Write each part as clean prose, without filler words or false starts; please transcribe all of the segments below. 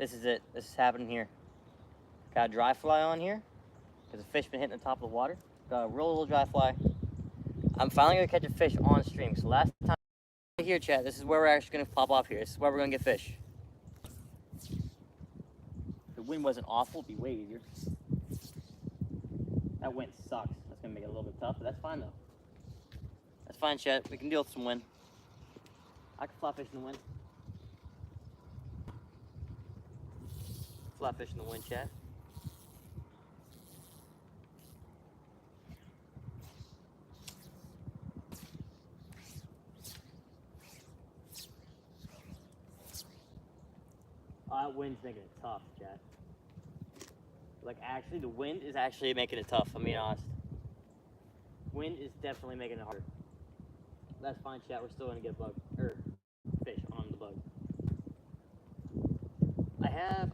This is it. This is happening here. Got a dry fly on here because the fish been hitting the top of the water. Got a real little dry fly. I'm finally gonna catch a fish on stream. So last time here, chat, this is where we're actually gonna pop off here. This is where we're gonna get fish. If the wind wasn't awful, it'd be way easier. That wind sucks. That's gonna make it a little bit tough, but that's fine though. That's fine, chat. We can deal with some wind. I can fly fish in the wind. Fly fish in the wind, chat. Oh, that wind's making it tough, chat. Like, actually, the wind is actually making it tough, I'm being honest. Wind is definitely making it harder. That's fine, chat. We're still gonna get bug, or fish on the bug.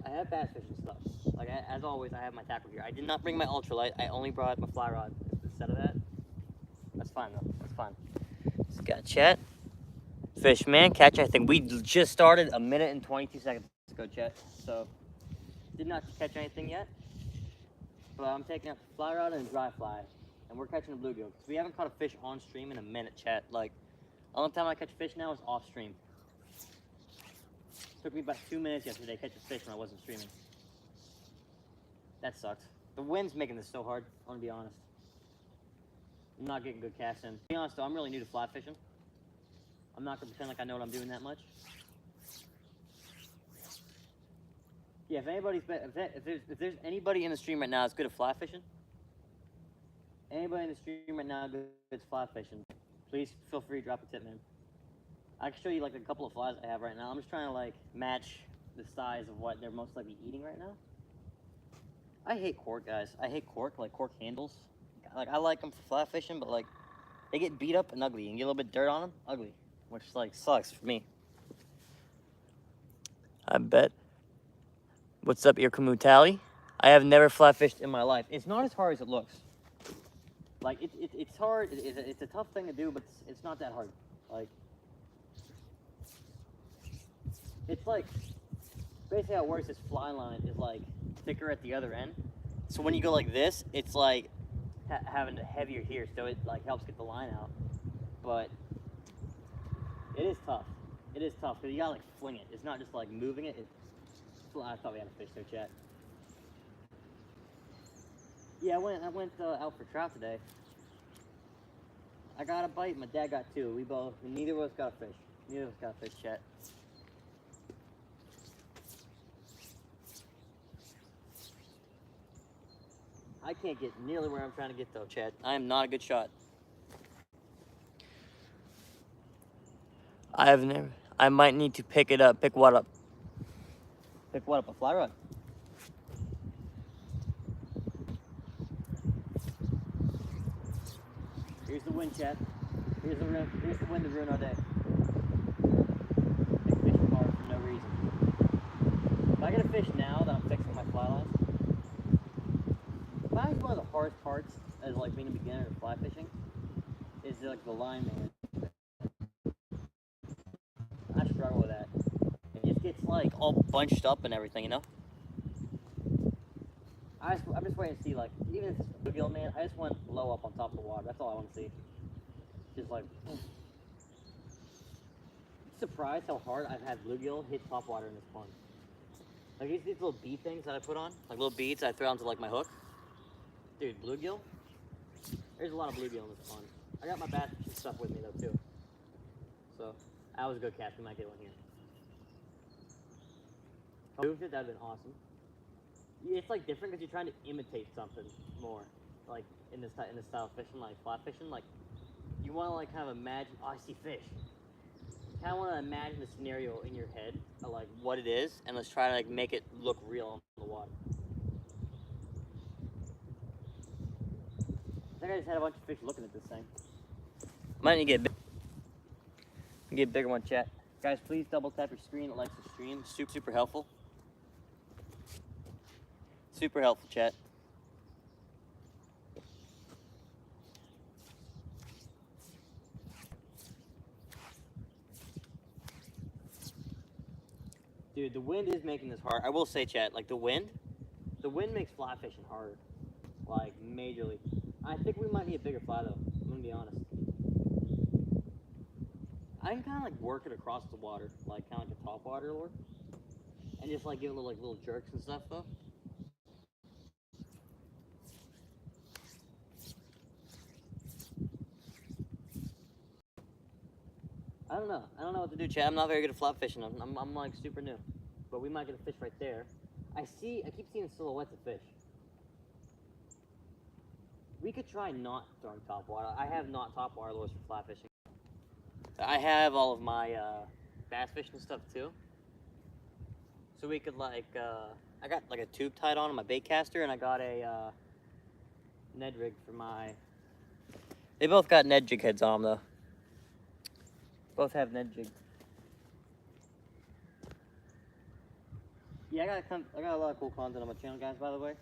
I have bass fishing stuff. Like, as always, I have my tackle gear. I did not bring my ultralight. I only brought my fly rod instead of that. That's fine, though. That's fine. Just got chat. Fish, man, catch. I think we just started a minute and 22 seconds ago, chat. So, did not catch anything yet. But I'm taking out the fly rod and a dry fly. And we're catching a bluegill. Because we haven't caught a fish on stream in a minute, chat. Like, the only time I catch fish now is off stream. Took me about 2 minutes yesterday to catch a fish when I wasn't streaming. That sucks. The wind's making this so hard, I want to be honest. I'm not getting good casts in. To be honest though, I'm really new to fly fishing. I'm not going to pretend like I know what I'm doing that much. Yeah, if there's anybody in the stream right now that's good at fly fishing, anybody in the stream right now good at fly fishing, please feel free to drop a tip, man. I can show you like a couple of flies I have right now. I'm just trying to like match the size of what they're most likely eating right now. I hate cork, guys. I hate cork, like cork handles. Like I like them for fly fishing, but like they get beat up and ugly and get a little bit dirt on them, ugly, which like sucks for me. I bet. What's up, Irkamu Tally? I have never fly fished in my life. It's not as hard as it looks. Like it's hard. It's a tough thing to do, but it's not that hard. Like. It's like, basically how it works is fly line is like thicker at the other end. So when you go like this, it's like having a heavier here, so it like helps get the line out. But it is tough. It is tough because you gotta like fling it. It's not just like moving it. I thought we had a fish there, chat. Yeah, I went out for trout today. I got a bite. My dad got two. Neither of us got a fish. Neither of us got a fish, chat. I can't get nearly where I'm trying to get though, Chad. I am not a good shot. I might need to pick it up. Pick what up? Pick what up? A fly rod? Here's the wind, Chad. Here's the wind to ruin our day. Big fishing hard for no reason. If I get a fish now that I'm fixing my fly line, I think one of the hardest parts as like being a beginner to fly fishing is like the line management. I struggle with that. It just gets like all bunched up and everything, you know? I'm just waiting to see like, even if it's bluegill, man, I just want low up on top of the water. That's all I want to see. Just like, I'm surprised how hard I've had bluegill hit top water in this pond. Like these little bead things that I put on, like little beads I throw onto like my hook. Dude, bluegill? There's a lot of bluegill in this pond. I got my bass fishing stuff with me though too. So, that was a good cast. We might get one here. If I moved it, that'd have been awesome. Yeah, it's like different because you're trying to imitate something more. Like in this style of fishing, like fly fishing. Like you want to like kind of imagine. Oh, I see fish. You kind of want to imagine the scenario in your head of like what it is, and let's try to like make it look real on the water. I think I just had a bunch of fish looking at this thing. Might need to get a bigger one, chat. Guys, please double tap your screen. It likes the stream. Super helpful. Super helpful, chat. Dude, the wind is making this hard. I will say, chat, like the wind makes fly fishing harder. Like, majorly. I think we might need a bigger fly though, I'm gonna be honest. I can kind of like work it across the water, like kind of like a top water lure. And just like give it little jerks and stuff though. I don't know. I don't know what to do, chat. I'm not very good at flop fishing. I'm like super new. But we might get a fish right there. I keep seeing silhouettes of fish. We could try not throwing top water. I have not top water lures for fly fishing. I have all of my bass fishing stuff too. So we could like, I got like a tube tied on my bait caster, and I got a Ned rig for my. They both got Ned jig heads on them though. Both have Ned jig. Yeah, I got a lot of cool content on my channel, guys. By the way,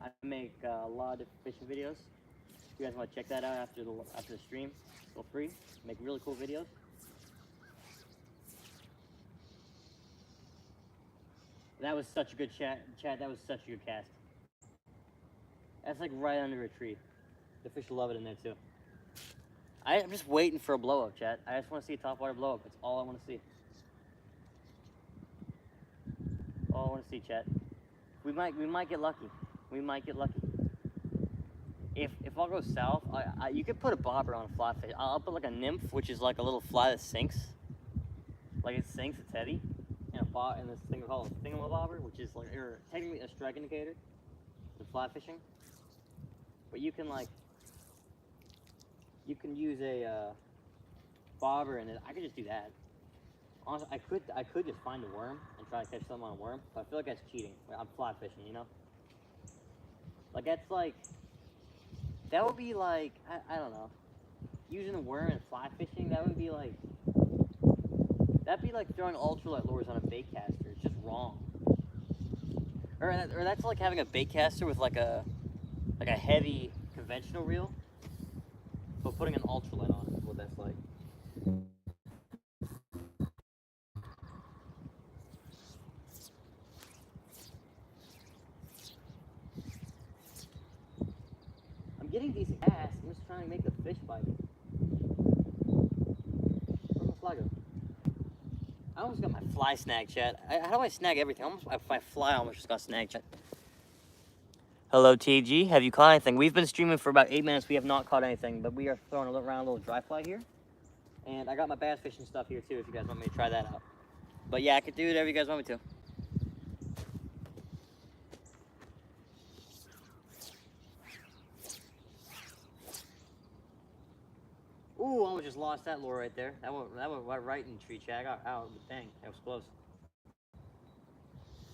I make a lot of different fishing videos. If you guys want to check that out after the stream, feel free. Make really cool videos. That was such a good chat. That was such a good cast. That's like right under a tree. The fish love it in there too. I'm just waiting for a blow up, chat. I just want to see a topwater blow up. That's all I want to see. All I want to see, chat. We might get lucky. We might get lucky. If all goes south, you could put a bobber on a fly fish. I'll put like a nymph, which is like a little fly that sinks. Like it sinks, it's heavy. And this thing we call a thingamabobber, which is like technically a strike indicator for fly fishing. But you can use a bobber in it. I could just do that. Honestly, I could just find a worm and try to catch something on a worm, but I feel like that's cheating. I'm fly fishing, you know? Like that would be like, I don't know. Using a worm and fly fishing, that'd be like throwing ultralight lures on a bait caster. It's just wrong. Or that's like having a bait caster with like a heavy conventional reel, but putting an ultralight on it is what that's like. I'm getting decent cast. I'm just trying to make the fish bite. Where's my fly go? I almost got my fly snag, chat. How do I snag everything? My fly almost just got snagged, chat. Hello, TG. Have you caught anything? We've been streaming for about 8 minutes. We have not caught anything, but we are throwing around a little dry fly here. And I got my bass fishing stuff here too, if you guys want me to try that out. But yeah, I could do whatever you guys want me to. Ooh, I almost just lost that lure right there. That went right in the tree, chat. I got out. Dang, that was close.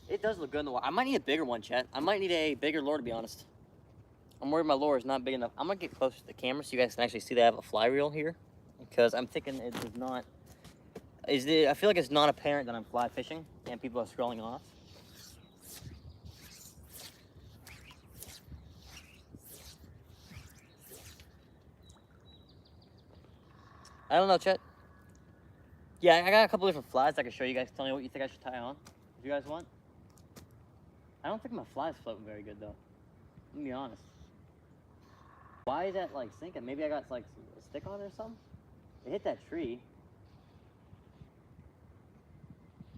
It does look good in the water. I might need a bigger one, chat. I might need a bigger lure, to be honest. I'm worried my lure is not big enough. I'm gonna get closer to the camera so you guys can actually see that I have a fly reel here, because I'm thinking it does not. I feel like it's not apparent that I'm fly fishing and people are scrolling off. I don't know, chat. Yeah, I got a couple different flies I can show you guys. Tell me what you think I should tie on, if you guys want. I don't think my fly's floating very good though. Let me be honest. Why is that like sinking? Maybe I got like a stick on it or something? It hit that tree.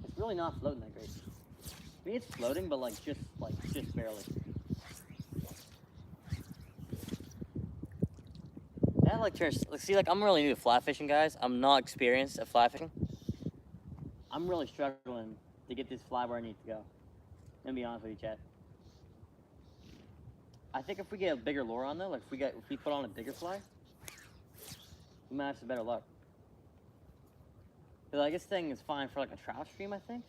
It's really not floating that great. I mean, it's floating, but like just barely. That like turns. See, like I'm really new to fly fishing, guys. I'm not experienced at fly fishing. I'm really struggling to get this fly where I need to go. Let me be honest with you, chat. I think if we get a bigger lure on though, like if we put on a bigger fly, we might have some better luck. But like this thing is fine for like a trout stream, I think.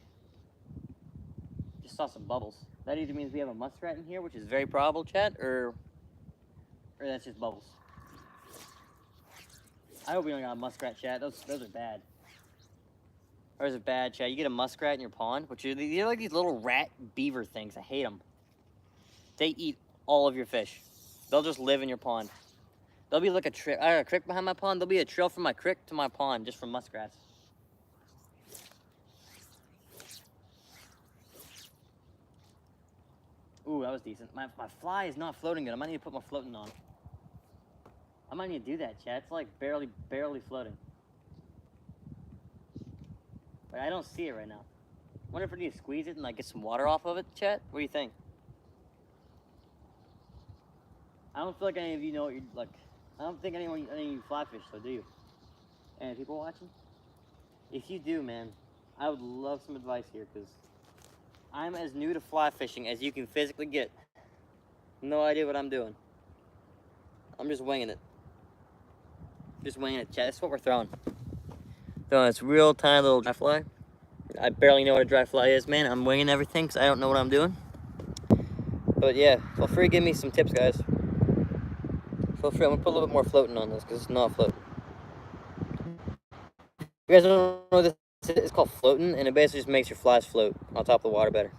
Just saw some bubbles. That either means we have a muskrat in here, which is very probable, chat, or that's just bubbles. I hope we don't got a muskrat, chat. Those are bad. Those are bad, chat. You get a muskrat in your pond, which are they're like these little rat beaver things. I hate them. They eat all of your fish. They'll just live in your pond. There'll be like I got a creek behind my pond. There'll be a trail from my creek to my pond just from muskrats. that was decent. My fly is not floating good. I might need to put more floating on. I might need to do that, chat. It's like barely floating. But I don't see it right now. Wonder if I need to squeeze it and like get some water off of it, chat? What do you think? I don't feel like any of you know what you're like. I don't think any of you fly fish, so do you? Any people watching? If you do, man, I would love some advice here, because I'm as new to fly fishing as you can physically get. No idea what I'm doing. I'm just winging it. Just winging it, chat. That's what we're throwing. Throwing this real tiny little dry fly. I barely know what a dry fly is, man. I'm winging everything because I don't know what I'm doing. But yeah, feel free to give me some tips, guys. Feel free. I'm gonna put a little bit more floating on this because it's not floating. You guys don't know what this is? It's called floating, and it basically just makes your flies float on top of the water better.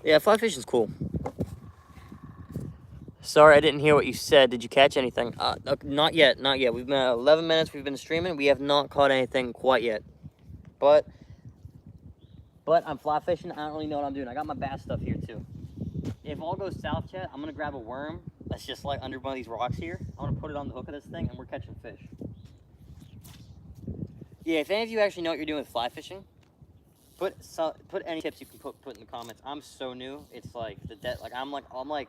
Yeah, fly fishing's cool. Sorry, I didn't hear what you said. Did you catch anything? Not yet, not yet. We've been 11 minutes. We've been streaming. We have not caught anything quite yet. But I'm fly fishing. I don't really know what I'm doing. I got my bass stuff here too. If all goes south, chat, I'm gonna grab a worm that's just like under one of these rocks here. I'm gonna put it on the hook of this thing, and we're catching fish. Yeah, if any of you actually know what you're doing with fly fishing, put any tips you can put in the comments. I'm so new. It's like I'm like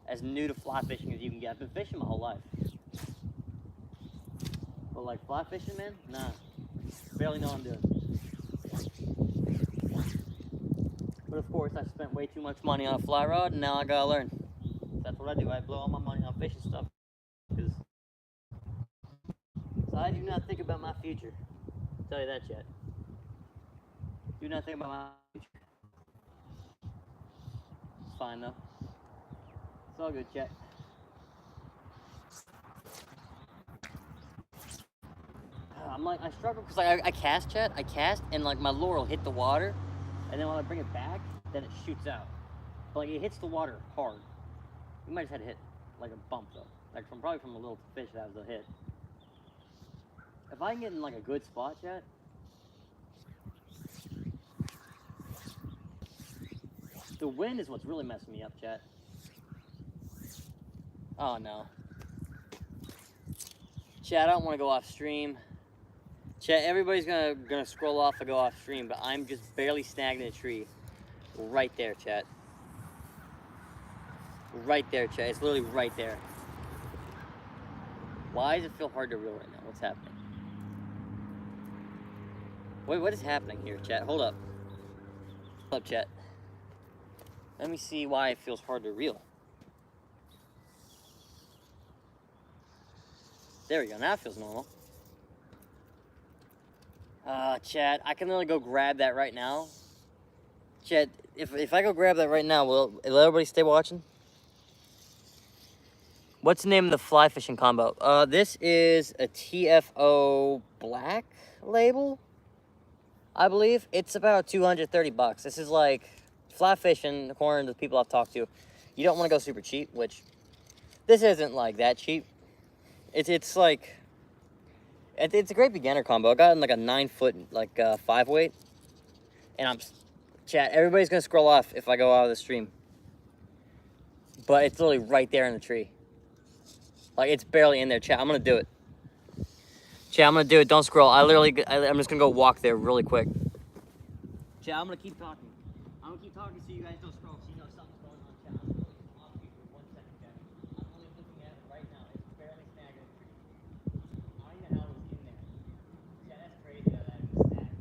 as new to fly fishing as you can get. I've been fishing my whole life. But like fly fishing, man, nah. Barely know what I'm doing. But of course, I spent way too much money on a fly rod, and now I gotta learn. That's what I do. I blow all my money on fishing stuff. So I do not think about my future. I'll tell you that, chat. Do not think about my future. It's fine though. It's all good, chat. I'm like, I struggle because like I cast, chat. I cast, and like my lure will hit the water, and then when I bring it back, then it shoots out. But like it hits the water hard. You might just have to hit like a bump though. Like probably from a little fish that was a hit. If I can get in like a good spot, chat. The wind is what's really messing me up, chat. Oh no. Chat, I don't want to go off stream. Chat, everybody's gonna scroll off and go off stream, but I'm just barely snagging a tree. Right there, chat. Right there, chat. It's literally right there. Why does it feel hard to reel right now? What's happening? Wait, what is happening here, chat? Hold up. Hold up, chat. Let me see why it feels hard to reel. There we go. Now it feels normal. Chat, I can literally go grab that right now. Chat, if I go grab that right now, will everybody stay watching? What's the name of the fly fishing combo? This is a TFO Black label, I believe. It's about 230 bucks. This is like fly fishing, according to the people I've talked to. You don't want to go super cheap, which this isn't like that cheap. It's like, it's a great beginner combo. I got in like a 9-foot, like 5-weight. And chat, everybody's gonna scroll off if I go out of the stream. But it's literally right there in the tree. Like, it's barely in there, chat. I'm gonna do it. Chat, I'm gonna do it. Don't scroll. I'm just gonna go walk there really quick. Chat, I'm gonna keep talking. I'm gonna keep talking so you guys don't scroll, so you know something's going on, chat. I'm gonna go off you for 1 second, chat. I'm only looking at it right now. It's barely snagging a tree. I don't even know how it was in there. Chat, that's crazy how that was snagged.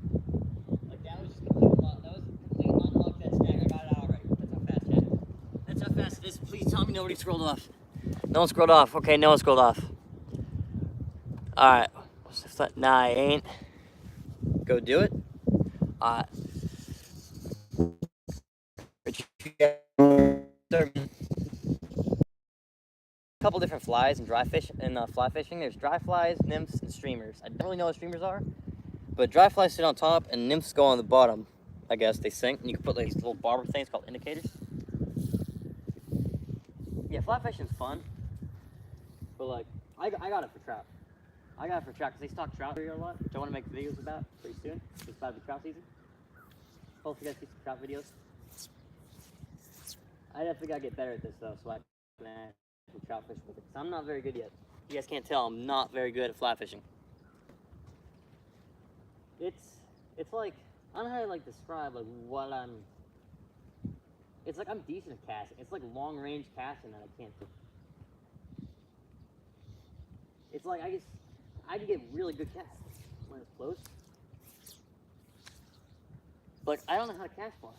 Like, that was just complete luck. That was complete unluck, that snag. I got it out already. That's how fast, chat. That's how fast it is. Please tell me nobody scrolled off. No one scrolled off. Okay, no one scrolled off. Alright. Nah, I ain't. Go do it. Alright. A couple different flies in fly fishing. There's dry flies, nymphs, and streamers. I don't really know what streamers are, but dry flies sit on top and nymphs go on the bottom. I guess they sink, and you can put like these little bobber things called indicators. Yeah, fly fishing's fun, but like I got it for trout. I got it for trout because they stock trout here a lot, which I want to make videos about pretty soon. It's about to be trout season. Hopefully you guys see some trout videos. I definitely gotta get better at this though, so I can actually trout fish with it. Cause I'm not very good yet. You guys can't tell, I'm not very good at fly fishing. It's like, I don't know how to like describe like what I'm. It's like I'm decent at casting. It's like long range casting that I can't do. It's like I can get really good casts when it's close. But I don't know how to cast fly.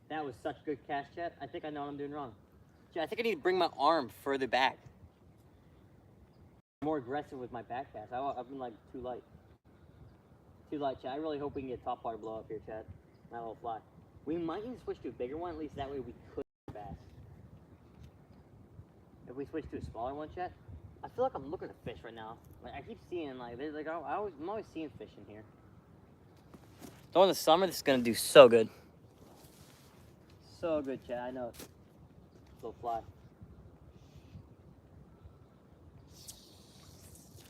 That was such good cast, chat. I think I know what I'm doing wrong. Chat, I think I need to bring my arm further back. More aggressive with my back cast. I've been like too light. Too light, chat. I really hope we can get top water blow up here, chat. That little fly. We might need to switch to a bigger one, at least that way we could bass. If we switch to a smaller one, chat, I feel like I'm looking at fish right now. Like I keep seeing like there's like I'm always seeing fish in here. So in the summer, this is gonna do so good. So good, chat. I know. Little fly.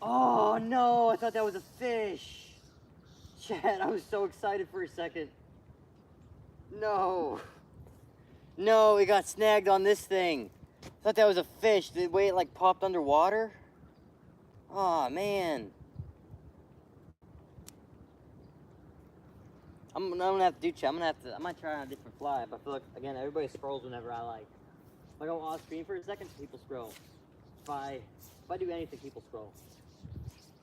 Oh no! I thought that was a fish. Chat, I was so excited for a second. No. No, it got snagged on this thing. I thought that was a fish. The way it like popped underwater. Oh man. I'm gonna have to do chat. I might try on a different fly, but I feel like again everybody scrolls whenever I like. If I go off screen for a second, people scroll. If I do anything, people scroll.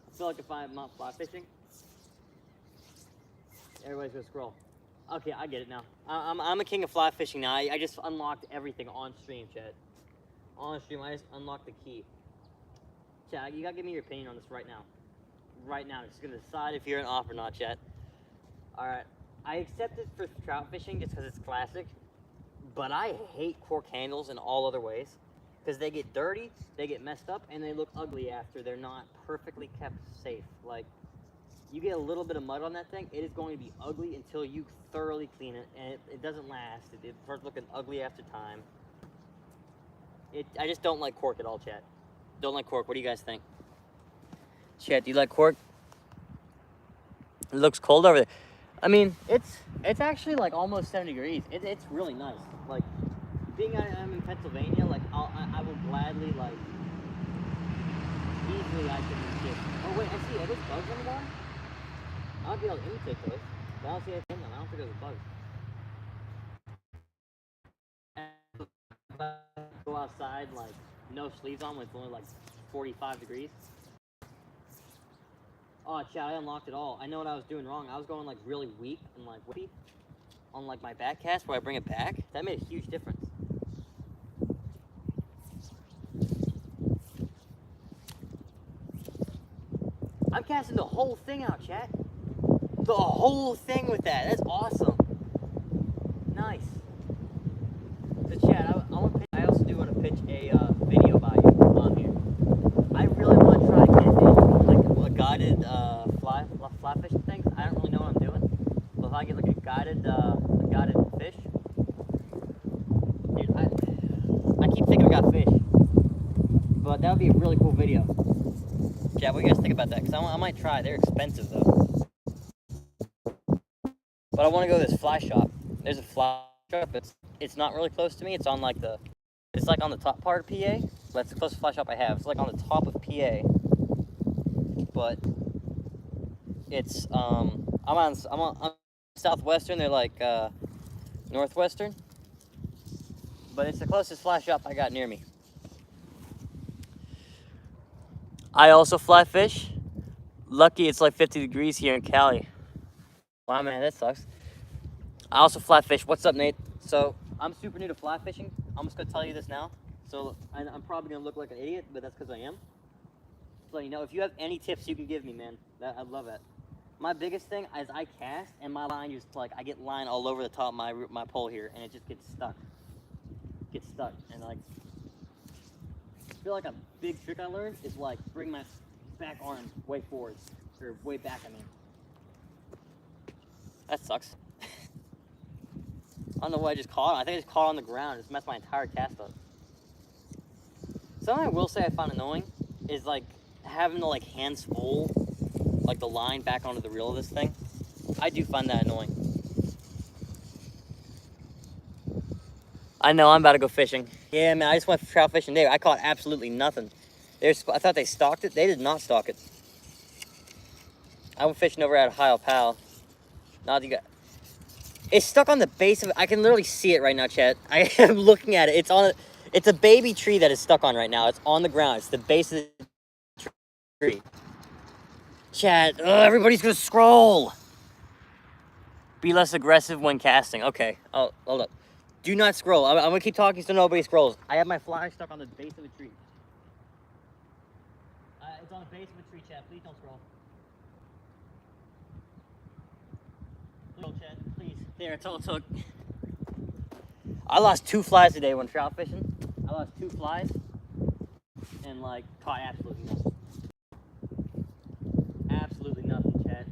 I feel like if I'm not fly fishing, everybody's gonna scroll. Okay, I get it now. I'm a king of fly fishing now. I just unlocked everything on stream, chat. On stream, I just unlocked the key. Chat, you gotta give me your opinion on this right now. Right now, just gonna decide if you're an off or not, chat. Alright, I accept it for trout fishing just because it's classic, but I hate cork handles in all other ways. Because they get dirty, they get messed up, and they look ugly after they're not perfectly kept safe. Like, you get a little bit of mud on that thing, it is going to be ugly until you thoroughly clean it, and it doesn't last. It starts looking ugly after time. I just don't like cork at all, chat. Don't like cork. What do you guys think? Chat, do you like cork? It looks cold over there. I mean, it's actually like almost 70 degrees. It's really nice. Like, being I'm in Pennsylvania, like I will gladly like easily I can just. Oh wait, I see. Are those bugs on the bottom? I'll be able to imitate those. But I don't see anything in them. I don't think there's bugs. Go outside like no sleeves on when it's only like 45 degrees. Oh, chat, I unlocked it all. I know what I was doing wrong. I was going like really weak and like whippy on like my back cast where I bring it back. That made a huge difference. I'm casting the whole thing out, chat. The whole thing with that. That's awesome. Nice. So, chat, I also do want to pitch a video by you on here. I really want to try to get like a guided fly fishing things. I don't really know what I'm doing. But if I get like a guided fish, dude, I keep thinking I got fish. But that would be a really cool video. Chat, what do you guys think about that? Because I might try. They're expensive though. But I want to go to this fly shop. There's a fly shop. It's not really close to me. It's on like it's like on the top part of PA. That's the closest fly shop I have. It's like on the top of PA. But it's I'm on Southwestern. They're like Northwestern. But it's the closest fly shop I got near me. I also fly fish. Lucky it's like 50 degrees here in Cali. Wow, man, that sucks. I also fly fish. What's up, Nate? So, I'm super new to fly fishing. I'm just going to tell you this now. So, I'm probably going to look like an idiot, but that's because I am. So, you know, if you have any tips you can give me, man, I'd love that. My biggest thing is I cast, and my line just, like, I get line all over the top of my pole here, and it just gets stuck. And, like, I feel like a big trick I learned is, like, bring my back arm way forward. Or way back, I mean. That sucks. I don't know what I just caught. I think I just caught on the ground. It just messed my entire cast up. Something I will say I find annoying is like having to like hand spool like the line back onto the reel of this thing. I do find that annoying. I know, I'm about to go fishing. Yeah, man, I just went trout fishing today. I caught absolutely nothing. I thought they stalked it. They did not stalk it. I went fishing over at Ohio Pal. Now you got... It's stuck on the base of it. I can literally see it right now, Chet. I am looking at it. It's a baby tree that is stuck on right now. It's on the ground. It's the base of the tree. Chat, everybody's gonna scroll. Be less aggressive when casting. Okay, oh, hold up. Do not scroll. I'm gonna keep talking so nobody scrolls. I have my fly stuck on the base of a tree. It's on the base of a tree, Chat. Please don't scroll. Please, Chat. Please. There, it's all it took. I lost 2 flies today when trout fishing. I lost 2 flies and like caught absolutely nothing. Absolutely nothing, Chat.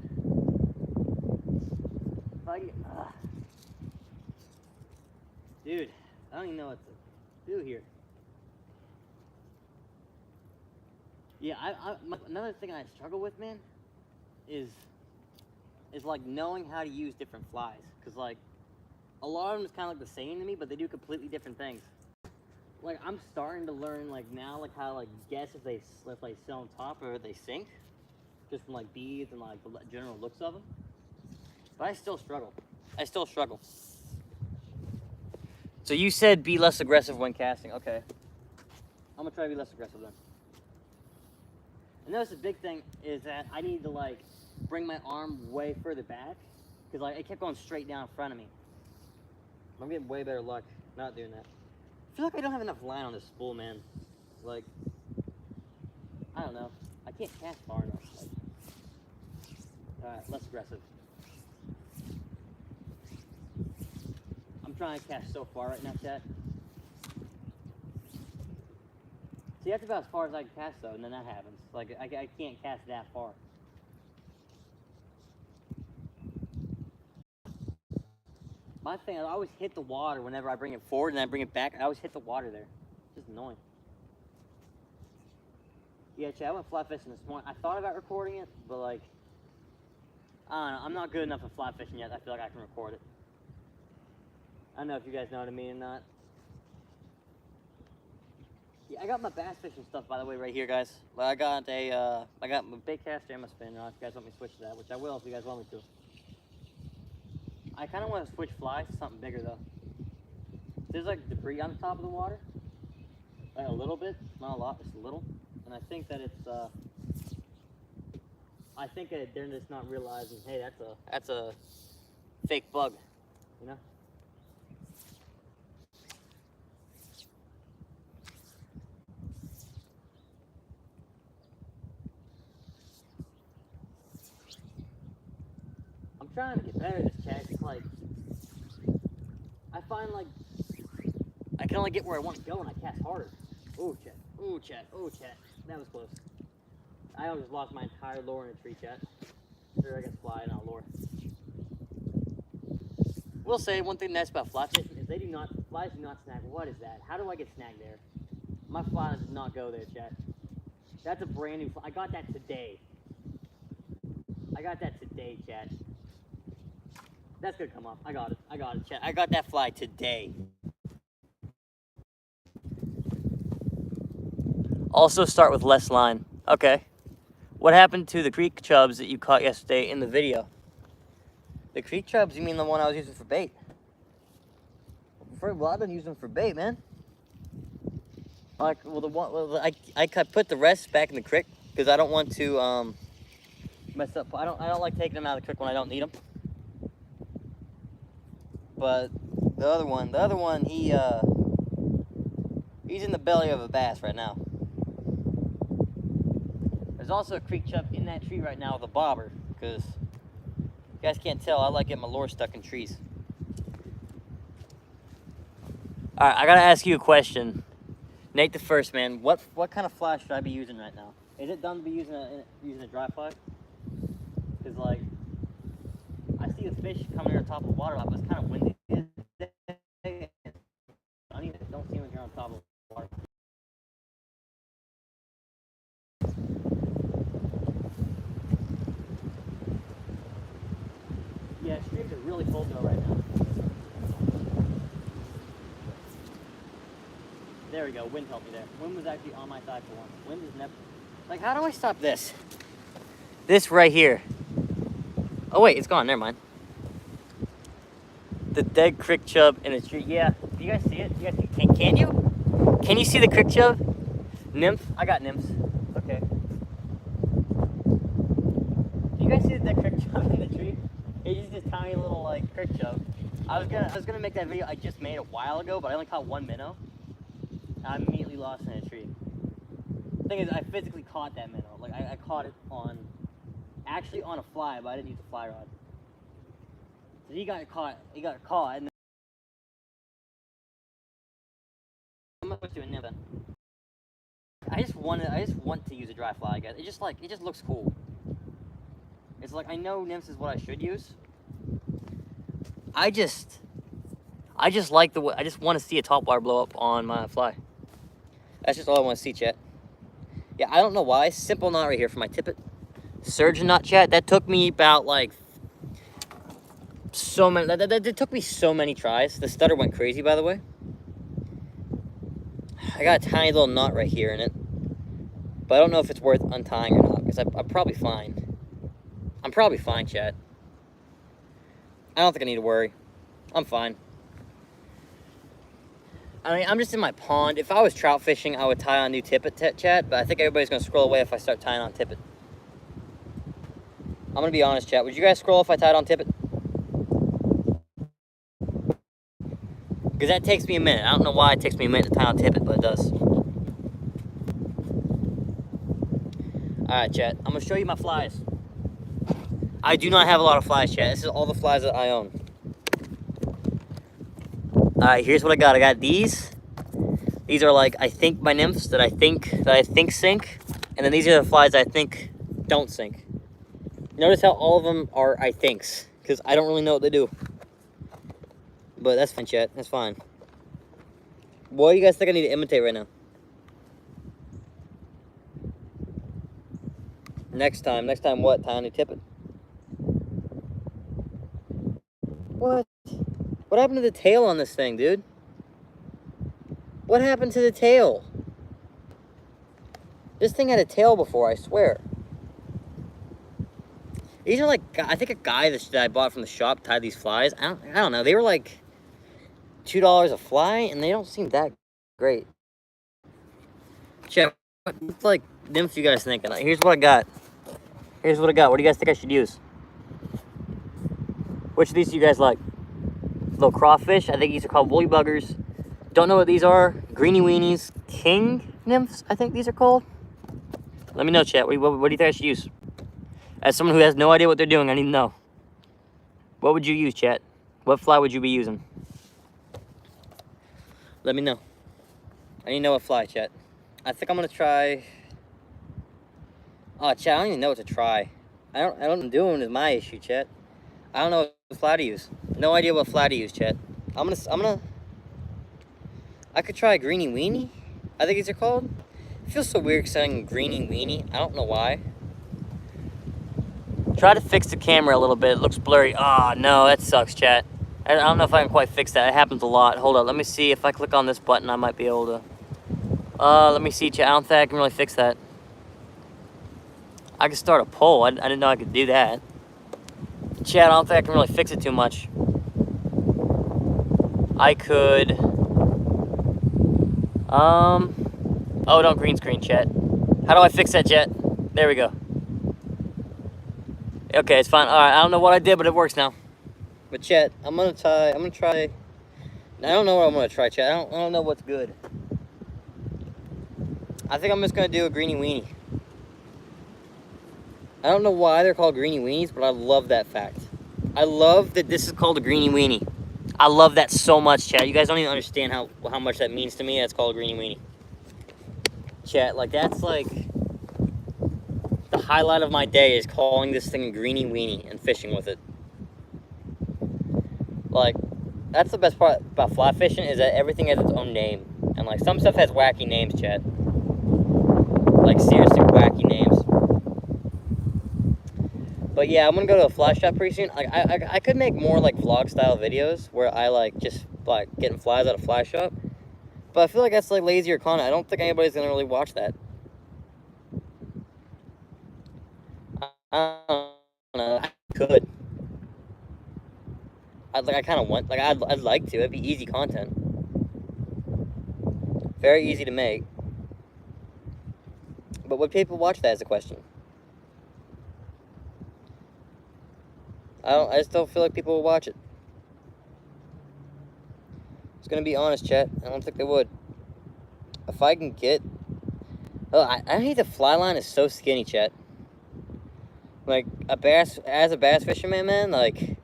Dude, I don't even know what to do here. Yeah, another thing I struggle with, man, is like knowing how to use different flies. Cause like a lot of them is kind of like the same to me, but they do completely different things. Like I'm starting to learn like now like how to like guess if they sit on top or they sink, just from like beads and like the general looks of them. But I still struggle. So you said be less aggressive when casting. Okay. I'm gonna try to be less aggressive then. And notice the big thing is that I need to like bring my arm way further back because like it kept going straight down in front of me. I'm getting way better luck not doing that. I feel like I don't have enough line on this spool, man. Like, I don't know. I can't cast far enough. Like, alright, less aggressive. I'm trying to cast so far right now, Chat. See, that's about as far as I can cast, though, and then that happens. Like, I can't cast that far. My thing, I always hit the water whenever I bring it forward, and then I bring it back. I always hit the water there. It's just annoying. Yeah, Chat, I went fly fishing this morning. I thought about recording it, but, like, I don't know. I'm not good enough at fly fishing yet. I feel like I can record it. I don't know if you guys know what I mean or not. Yeah, I got my bass fishing stuff, by the way, right here, guys. I got my bait caster and my spinner on. If you guys want me to switch to that, which I will if you guys want me to. I kind of want to switch flies to something bigger, though. There's, like, debris on the top of the water. Like, a little bit. Not a lot, just a little. And I think that it's, I think that they're just not realizing, hey, that's a fake bug, you know? I'm trying to get better at this, Chat. It's like, I find, like, I can only get where I want to go when I cast harder. Oh, Chat. Oh, Chat. Oh, Chat. That was close. I almost lost my entire lure in a tree, Chat. Or I guess fly, not lure. We'll say one thing that's about fly fishing is flies do not snag. What is that? How do I get snagged there? My fly does not go there, Chat. That's a brand new fly. I got that today. Chat. That's gonna come up. I got it, Chat. I got that fly today. Also start with less line. Okay. What happened to the creek chubs that you caught yesterday in the video? The creek chubs, you mean the one I was using for bait? Well, I've been using them for bait, man. Like, I put the rest back in the creek because I don't want to mess up. I don't like taking them out of the creek when I don't need them. But the other one, he's in the belly of a bass right now. There's also a creek chub in that tree right now with a bobber, because you guys can't tell, I like getting my lure stuck in trees. Alright, I gotta ask you a question. Nate the First, man, what kind of fly should I be using right now? Is it done to be using a dry fly? Because, like, I see the fish coming on top of the water, but it's kind of windy today. I don't see them here on top of the water. Yeah, streams are really full though right now. There we go. Wind helped me there. Wind was actually on my side for once. Wind is never. Like, how do I stop this? This right here. Oh wait, it's gone. Never mind. The dead crick chub in the tree. Yeah. Do you guys see it? Do you guys see, can you? Can you see the crick chub? Nymph? I got nymphs. Okay. Do you guys see the dead crick chub in the tree? It's just this tiny little like crick chub. I was gonna make that video I just made a while ago, but I only caught one minnow. I immediately lost in a tree. The thing is, I physically caught that minnow. Like I caught it actually on a fly, but I didn't use a fly rod. So he got caught, and then I'm gonna do a nymph then. I just want to use a dry fly, I guess. It just looks cool. It's like, I know nymphs is what I should use. I just like the way, I just want to see a topwater blow up on my fly. That's just all I want to see, chat. Yeah, I don't know why. Simple knot right here for my tippet. Surgeon knot, chat. That took me about like so many. That took me so many tries. The stutter went crazy, by the way. I got a tiny little knot right here in it, but I don't know if it's worth untying or not because I'm probably fine. I'm probably fine, chat. I don't think I need to worry. I'm fine. I mean, I'm just in my pond. If I was trout fishing, I would tie on new tippet, chat, but I think everybody's going to scroll away if I start tying on tippet. I'm going to be honest, chat. Would you guys scroll if I tied on tippet? Because that takes me a minute. I don't know why it takes me a minute to tie on tippet, but it does. Alright, chat. I'm going to show you my flies. I do not have a lot of flies, chat. This is all the flies that I own. Alright, here's what I got. I got these. These are like, I think, my nymphs that I think sink. And then these are the flies I think don't sink. Notice how all of them are I thinks, because I don't really know what they do. But that's fine, chat. That's fine. What do you guys think I need to imitate right now? Next time what? Tie on a tippet. What? What happened to the tail on this thing, dude? What happened to the tail? This thing had a tail before, I swear. These are like, I think a guy that I bought from the shop tied these flies. I don't know. They were like $2 a fly, and they don't seem that great. Check. What like nymph you guys thinking? Here's what I got. Here's what I got. What do you guys think I should use? Which of these do you guys like? Little crawfish. I think these are called woolly buggers. Don't know what these are. Greeny weenies. King nymphs, I think these are called. Let me know, chat. What do you think I should use? As someone who has no idea what they're doing, I need to know. What would you use, chat? What fly would you be using? Let me know. I need to know what fly, chat. I think I'm gonna try. Oh, chat, I don't even know what to try. I don't know what I'm doing is my issue, chat. I don't know what fly to use. No idea what fly to use, chat. I could try a greeny weenie. I think these are called. It feels so weird saying greeny weenie. I don't know why. Try to fix the camera a little bit. It looks blurry. Oh, no, that sucks, chat. I don't know if I can quite fix that. It happens a lot. Hold on, let me see. If I click on this button, I might be able to. Let me see, chat. I don't think I can really fix that. I can start a poll. I didn't know I could do that. Chat, I don't think I can really fix it too much. I could. Oh, don't green screen, chat. How do I fix that, chat? There we go. Okay, it's fine. All right, I don't know what I did, but it works now. But chat, I'm gonna try. I don't know what I'm gonna try, chat. I don't know what's good. I think I'm just gonna do a greeny weenie. I don't know why they're called greeny weenies, but I love that fact. I love that this is called a greeny weenie. I love that so much, chat. You guys don't even understand how much that means to me. That's called a greeny weenie. Chat, like that's like the highlight of my day is calling this thing a greeny weenie and fishing with it. Like, that's the best part about fly fishing is that everything has its own name. And like some stuff has wacky names, chat. Like seriously wacky names. But But yeah, I'm gonna go to a fly shop pretty soon. Like I could make more like vlog style videos where I like just like getting flies out of fly shop. But I feel like that's like lazier content. I don't think anybody's gonna really watch that. I don't know. I could. I kind of want, like, I'd like to. It'd be easy content. Very easy to make. But would people watch that is a question. I just don't feel like people will watch it. It's gonna be honest, chat. I don't think they would. If I can get... Oh, I hate the fly line is so skinny, chat. Like, as a bass fisherman, man, like...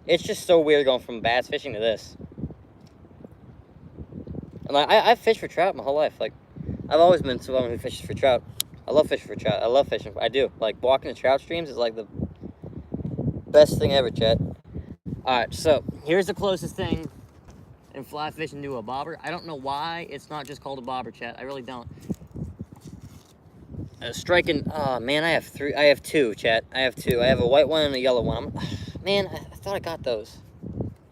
It's just so weird going from bass fishing to this. And like, I've fished for trout my whole life. Like, I've always been someone who fishes for trout. I love fishing for trout. I love fishing. I do. Like, walking the trout streams is like the best thing ever, chat. Alright, so, here's the closest thing in fly fishing to a bobber. I don't know why it's not just called a bobber, chat. I really don't. Striking, oh man, I have two, chat. I have two. I have a white one and a yellow one. Man, I thought I got those. I'm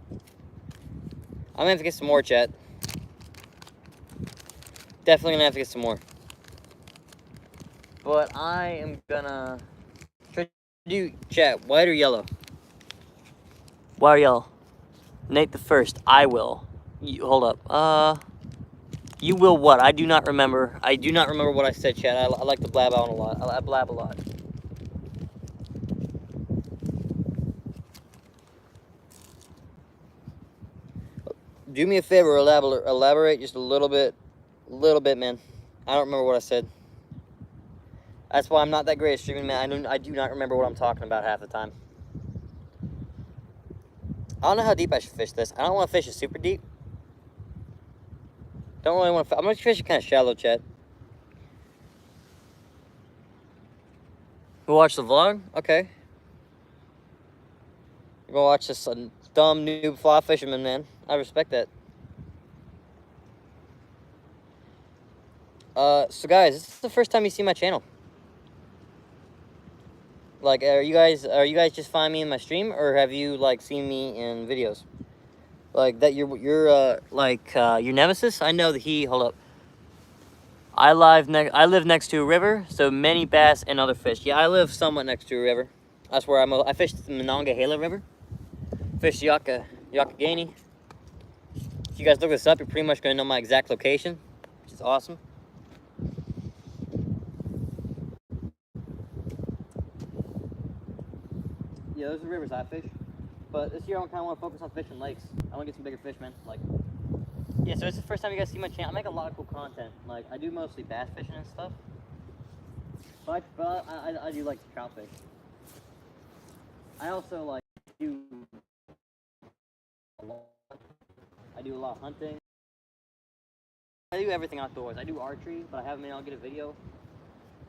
gonna have to get some more, chat. Definitely gonna have to get some more. But I am gonna try to do, chat, white or yellow? White or yellow? Nate the first, I will. Hold up, you will what? I do not remember. I do not remember what I said, chat. I like to blab on a lot. I blab a lot. Do me a favor, elaborate just a little bit, man. I don't remember what I said. That's why I'm not that great at streaming, man. I do not remember what I'm talking about half the time. I don't know how deep I should fish this. I don't want to fish it super deep. Don't really want to. I'm gonna fish it kind of shallow, chat. You watch the vlog? Okay. You're gonna watch this dumb noob fly fisherman, man. I respect that. So guys, this is the first time you see my channel. Like, are you guys just find me in my stream, or have you like seen me in videos? Like that, your nemesis. I know that he. Hold up. I live next to a river, so many bass and other fish. Yeah, I live somewhat next to a river. That's where I fish the Monongahela River. Fish Youghiogheny. If you guys look this up, you're pretty much gonna know my exact location, which is awesome. Yeah, those are rivers I fish. But this year I kind of want to focus on fishing lakes. I want to get some bigger fish, man. Like, yeah, so it's the first time you guys see my channel. I make a lot of cool content. Like, I do mostly bass fishing and stuff. But I do like to trout fish. I also like do a lot. I do a lot of hunting. I do everything outdoors. I do archery, but I haven't been able to get a video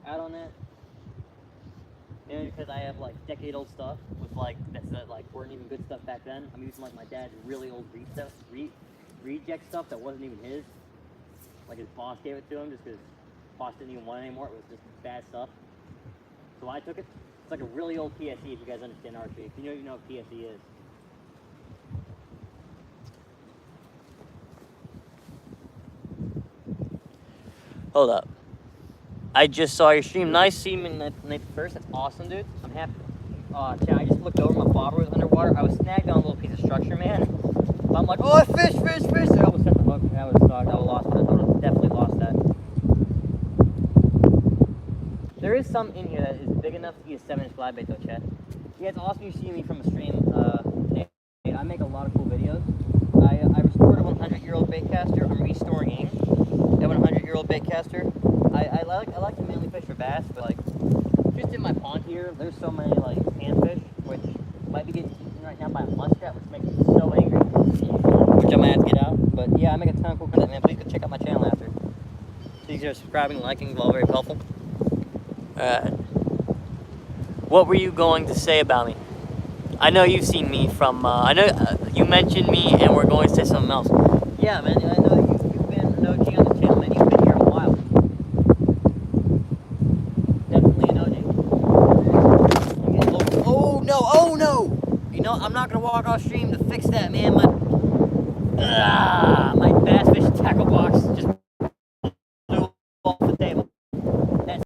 out on that. And because I have like decade-old stuff with like that like weren't even good stuff back then. I'm using like my dad's really old reject stuff that wasn't even his. Like his boss gave it to him just because boss didn't even want it anymore. It was just bad stuff. So I took it. It's like a really old PSE if you guys understand archery. If you know what PSE is. Hold up. I just saw your stream. Nice seeing you, Nate first. That's awesome, dude. I'm happy. Chat, I just looked over. My bobber was underwater. I was snagged on a little piece of structure, man. I'm like, oh, fish. I almost set the hook. That was sucked. I would have lost that. I would have definitely lost that. There is some in here that is big enough to eat a 7-inch fly bait, though, chat. Yeah, it's awesome you see me from a stream. I make a lot of cool videos. I restored a 100-year-old baitcaster. I'm restoring a 100-year-old baitcaster. I like to mainly fish for bass, but like just in my pond here, there's so many like panfish, which might be getting eaten right now by a muskrat, which makes me so angry. Which I might have to get out. But yeah, I make a ton of cool content, man. Please go check out my channel after. Please consider subscribing, liking, it's all very helpful. What were you going to say about me? I know you've seen me from. I know you mentioned me, and we're going to say something else. Yeah, man. I know you've been an OG on the channel, man. You've been here a while. You know, I'm not gonna walk off stream to fix that, man. My bass fish tackle box just blew off the table. It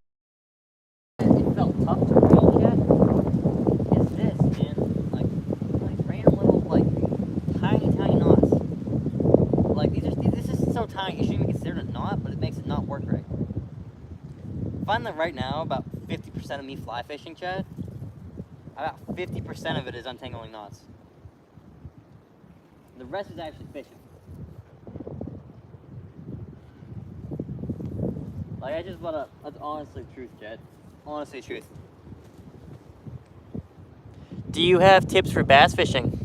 felt tough to reel, Chad. It's this, man. Like random little, like, tiny knots. Like, this is so tiny, you shouldn't even consider it a knot, but it makes it not work right. I find that right now, about 50% of me fly fishing, Chad, about 50% of it is untangling knots. The rest is actually fishing. Like, that's honestly truth, Chad. Honestly truth. Do you have tips for bass fishing?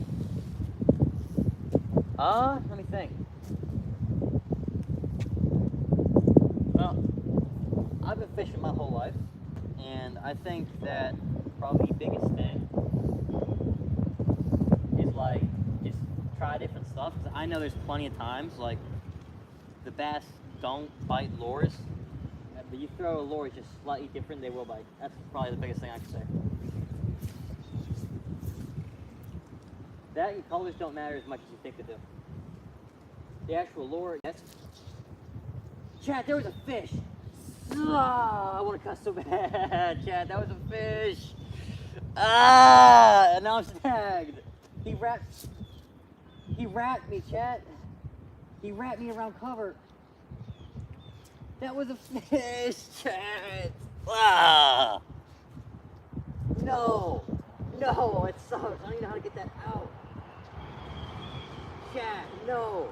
Let me think. Well, I've been fishing my whole life, and I think that probably the biggest thing is, like, just try different stuff. Because I know there's plenty of times, like, the bass don't bite lures, but you throw a lure just slightly different, they will bite. That's probably the biggest thing I can say. That and colors don't matter as much as you think they do. The actual lure, yes. Chad, there was a fish. I want to cuss so bad. Chad, that was a fish. And now I'm snagged. He wrapped me, Chad. He wrapped me around cover. That was a fish, Chad. No, it sucks. I don't even know how to get that out. Chad, no.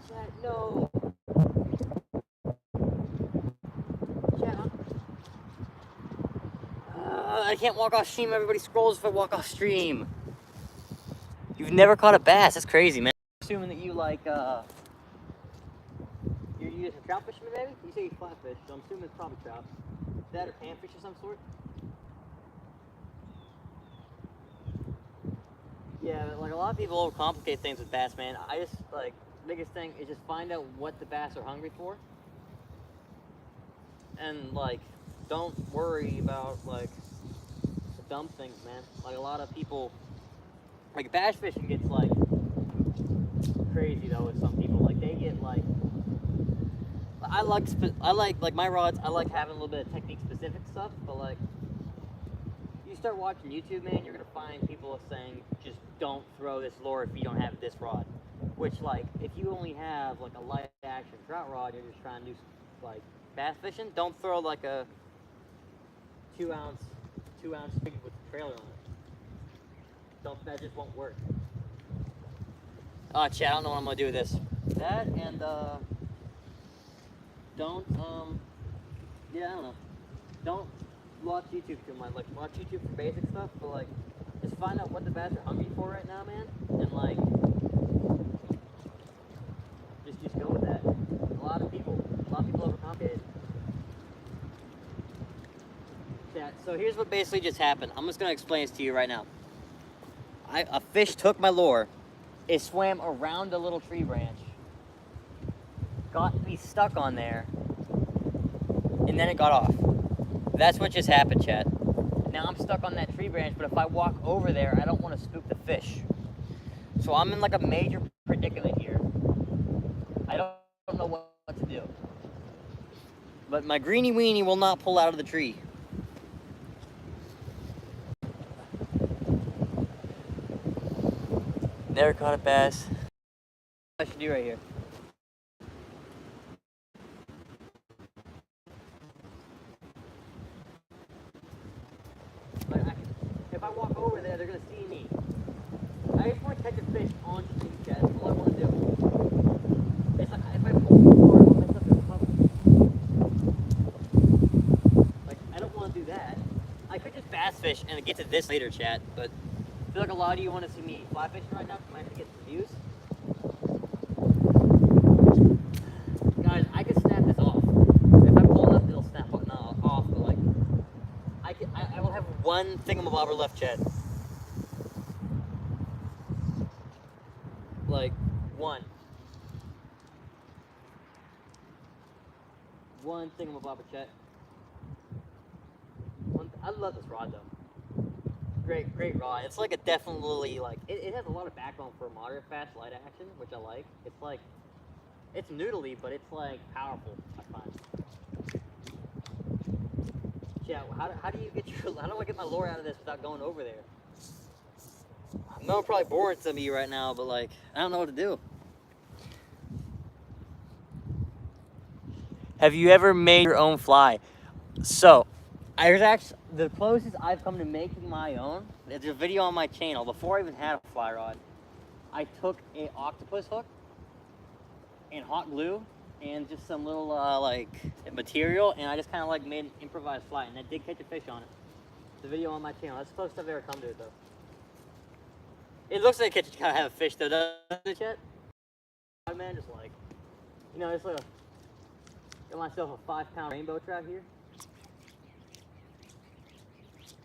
Chad, no. Chad, I can't walk off stream. Everybody scrolls if I walk off stream. You've never caught a bass. That's crazy, man. Assuming that you like, you're using trout fisherman, maybe? You say you fly fish, so I'm assuming it's probably trout. That or panfish of some sort? Yeah, like a lot of people overcomplicate things with bass, man. I just, like, biggest thing is just find out what the bass are hungry for. And, like, don't worry about, like, the dumb things, man. Like, a lot of people, like, bass fishing gets, like, crazy, though, with some people. Like, they get, like my rods, I like having a little bit of technique-specific stuff, but, like, you start watching YouTube, man, you're gonna find people saying, just don't throw this lure if you don't have this rod. Which, like, if you only have, like, a light-action trout rod, you're just trying to do, like, bass fishing, don't throw, like, a 2-ounce stick with a trailer on it. That just won't work. Oh, Chad, I don't know what I'm gonna do with this. That and, don't, yeah, I don't know. Don't watch YouTube too much. Like, watch YouTube for basic stuff, but, like, just find out what the bass are hungry for right now, man. And, like, just go with that. A lot of people overcomplicate it. Yeah, so here's what basically just happened. I'm just gonna explain this to you right now. A fish took my lure. It swam around a little tree branch. Got me stuck on there, and then it got off. That's what just happened, Chad. Now I'm stuck on that tree branch, but if I walk over there, I don't want to spook the fish. So I'm in like a major predicament here. I don't know what to do. But my greenie weenie will not pull out of the tree. Never caught a bass. What I should do right here. If I walk over there, they're gonna see me. I just want to catch a fish on stream, Chad. That's all I want to do. It's like if I pull forward, I'll mess up the cover. Like, I don't want to do that. I could just bass fish and get to this later, Chad. But I feel like a lot of you want to see me fly fishing right now. I might have to get some views. Guys, I could snap this off. If I pull it up, it'll snap off. But like, I will have one thingamabobber left, Chad. Like, one. one thing I'm about to check. I love this rod though. Great rod. It's like a definitely like it has a lot of backbone for moderate fast light action, which I like. It's like it's noodly, but it's like powerful. I find. Yeah. How do you get your? How do I get my lure out of this without going over there? I know I'm probably boring some of you right now, but like I don't know what to do. Have you ever made your own fly? So, there's actually the closest I've come to making my own. There's a video on my channel before I even had a fly rod. I took a octopus hook and hot glue and just some little like material, and I just kind of like made an improvised fly, and I did catch a fish on it. The video on my channel. That's the closest I've ever come to it, though. It looks like I kind of have a fish, though, doesn't it, Chet? Man, just like, you know, it's like got myself a 5-pound rainbow trout here.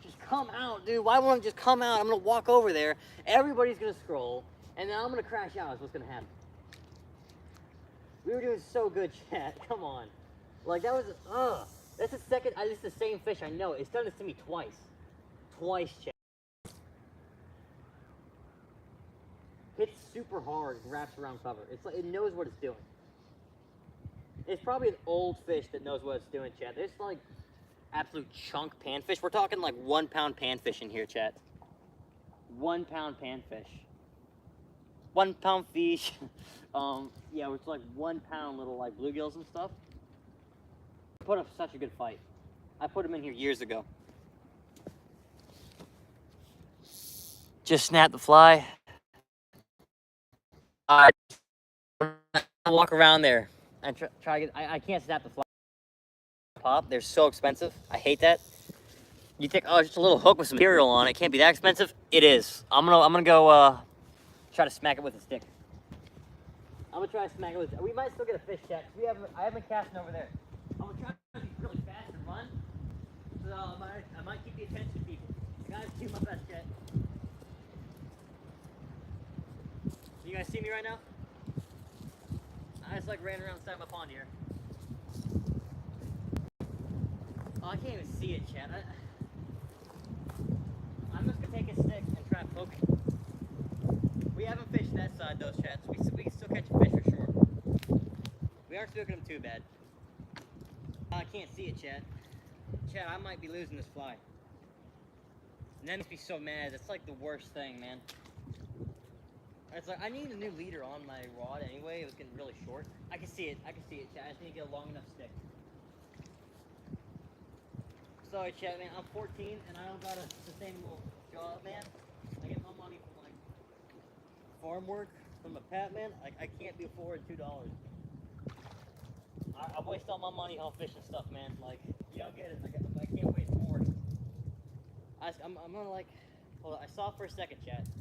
Just come out, dude. Why won't it just come out? I'm gonna walk over there. Everybody's gonna scroll, and then I'm gonna crash out. Is what's gonna happen. We were doing so good, chat. Come on, like that was. That's the second. This is the same fish. I know. It's done this to me twice. Twice, chat. Hits super hard. Wraps around cover. It's like it knows what it's doing. It's probably an old fish that knows what it's doing, chat. There's like absolute chunk panfish. We're talking like 1 pound panfish in here, chat. 1 pound panfish. 1 pound fish. Yeah, it's like 1 pound little like bluegills and stuff. Put up such a good fight. I put them in here years ago. Just snap the fly. I walk around there and try to get. I can't snap the fly. Pop. They're so expensive. I hate that. You think, oh, just a little hook with some material on it. Can't be that expensive. It is. I'm gonna go try to smack it with a stick. I'm gonna try to smack it with. We might still get a fish check. I have my casting over there. I'm gonna try to be really fast and run. So I might keep the attention of people. I gotta do my best, Chet. You guys see me right now? I just like ran around inside my pond here. Oh, I can't even see it, Chad. I'm just gonna take a stick and try poking. We haven't fished that side though, Chad, so we can still catch a fish for sure. We aren't sticking them too bad. I can't see it, Chad. Chad, I might be losing this fly. And then be so mad. It's like the worst thing, man. It's like I need a new leader on my rod anyway. It was getting really short. I can see it, Chad. I just need to get a long enough stick. Sorry, Chad, man. I'm 14 and I don't got a sustainable job, man. I get my money from like farm work from a pat, man. I can't be affording $2. I waste all my money on fishing stuff, man. Like, y'all get it. I can't waste more. I'm gonna like, hold on. I saw it for a second, Chad.